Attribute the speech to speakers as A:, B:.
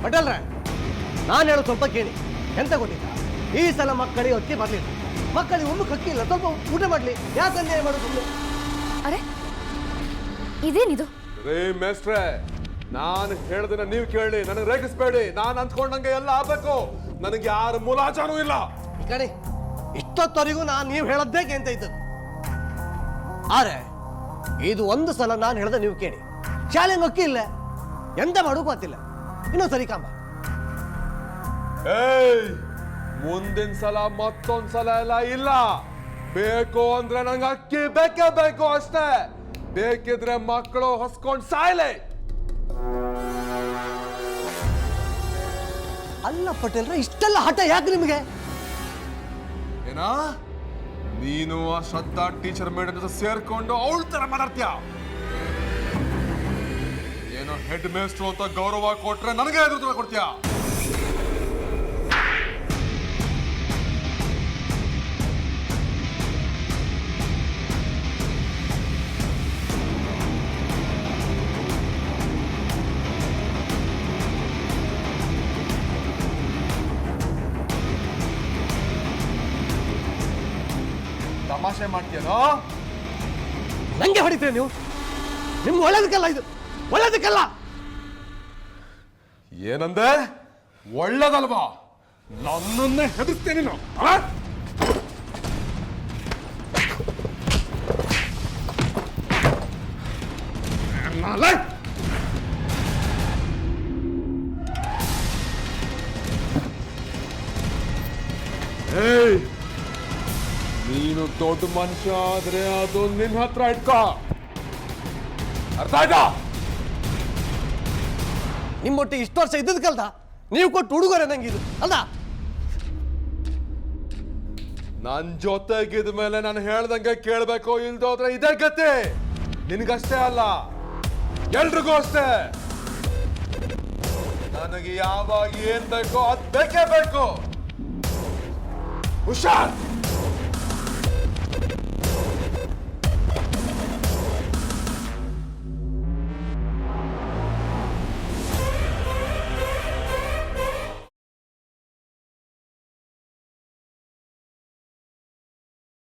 A: ಪಟೇಲ್ರೆ, ನಾನು ಹೇಳೋ ಸ್ವಲ್ಪ ಕೇಳಿ. ಎಂತ ಗೊತ್ತಿಲ್ಲ, ಈ ಸಲ ಮಕ್ಕಳಿಗೆ ಅಕ್ಕಿ ಬರಲಿಲ್ಲ. ಮಕ್ಕಳಿಗೆ ಒಮ್ಮೆ ಅಕ್ಕಿ ಇಲ್ಲ, ಸ್ವಲ್ಪ ಊಟ ಮಾಡಲಿ. ಯಾಕೆ ಅನ್ಯಾಯ ಮಾಡೋದು?
B: ಅರೆ ಇದೇನಿದು?
C: ರೇ ಮೇಸ್ಟ್ರೆ, ನಾನು ಹೇಳ್ದಿನ ನೀವು ಕೇಳಿ, ನನಗೆ ರೇಗಿಸ್ಬೇಡಿ. ನಾನು ಅಂದ್ಕೊಂಡಂಗೆ ಎಲ್ಲ ಆಗ್ಬೇಕು. ನನಗೆ ಯಾರ ಮುಲಾಚಾರೂ ಇಲ್ಲ.
A: ಈ ಕಡೆ ಇಷ್ಟೊತ್ತವರೆಗೂ ನಾನು ನೀವು ಹೇಳದ್ದೇ ಅಂತ ಇದ್ದದ್ದು. ಆದ್ರೆ ಇದು ಒಂದು ಸಲ ನಾನು ಹೇಳ್ದೆ ನೀವು ಕೇಳಿ. ಶಾಲೆಗೆ ಅಕ್ಕಿ ಇಲ್ಲ, ಎಂತ ಮಾಡೋಕು ಗೊತ್ತಿಲ್ಲ. ಇನ್ನೊಂದು ಸರಿ ಕಾಂಬ.
C: ಏಯ್, ಮುಂದಿನ ಸಲ ಮತ್ತೊಂದ್ ಸಲ ಎಲ್ಲ ಇಲ್ಲ. ಬೇಕು ಅಂದ್ರೆ ನಂಗೆ ಅಕ್ಕಿ ಬೇಕೇ ಬೇಕು ಅಷ್ಟೇ. ಬೇಕಿದ್ರೆ ಮಕ್ಕಳು ಹೊಸ್ಕೊಂಡ್ ಸಾಯ್ಲೆ.
A: ಅಲ್ಲ ಪಟೇಲ್ರೆ, ಇಷ್ಟೆಲ್ಲ ಹಠ ಯಾಕೆ ನಿಮಗೆ?
C: ಏನಾ ನೀನು ಆ ಶ್ರದ್ಧಾ ಟೀಚರ್ ಮೇಡಮ್ ಜೊತೆ ಸೇರ್ಕೊಂಡು ಅವಳ ತರ ಮಾತಾಡ್ತೀಯ? ಏನೋ ಹೆಡ್ ಮೇಸ್ಟ್ರು ಅಂತ ಗೌರವ ಕೊಟ್ರೆ ನನಗೆ ಎದುರು ಕೊಡ್ತೀಯ? ತಮಾಷೆ ಮಾಡ್ತೀಯನೋ?
A: ನಂಗೆ ಹೊಡಿತೀರಿ ನೀವು? ನಿಮ್ಗೆ ಒಳ್ಳೇದಕ್ಕಲ್ಲ ಇದು, ಒಳ್ಳೇದಕ್ಕಲ್ಲ.
C: ಏನಂದೆ? ಒಳ್ಳೇದಲ್ವಾ? ನನ್ನನ್ನೇ ಹೆದರ್ಸ್ತೇನೆ ನೀನು. ಏಯ್, ನೀನು ದೊಡ್ಡ ಮನುಷ್ಯ ಆದ್ರೆ ಅದು ನಿನ್ನ ಹತ್ರ ಇಟ್ಕೋ. ಅರ್ಥ ಆಯ್ತಾ?
A: ನಿಮ್ಮೊಟ್ಟಿಗೆ ಇಷ್ಟು ವರ್ಷ ಇದ್ದದಕ್ಕಲ್ದ ನೀವು ಕೊಟ್ಟು ಹುಡುಗರೆ ನಂಗಿದು ಅಲ್ದ?
C: ನನ್ ಜೊತೆಗಿದ ಮೇಲೆ ನಾನು ಹೇಳ್ದಂಗೆ ಕೇಳ್ಬೇಕು, ಇಲ್ದೋದ್ರೆ ಇದೇ ಗತಿ. ನಿನಗಷ್ಟೇ ಅಲ್ಲ, ಎಲ್ರಿಗೂ ಅಷ್ಟೇ. ನನಗೆ ಯಾವಾಗ ಏನ್ ಬೇಕೋ ಅದ್ ಬೇಕೇ ಬೇಕು. ಹುಷಾರ್.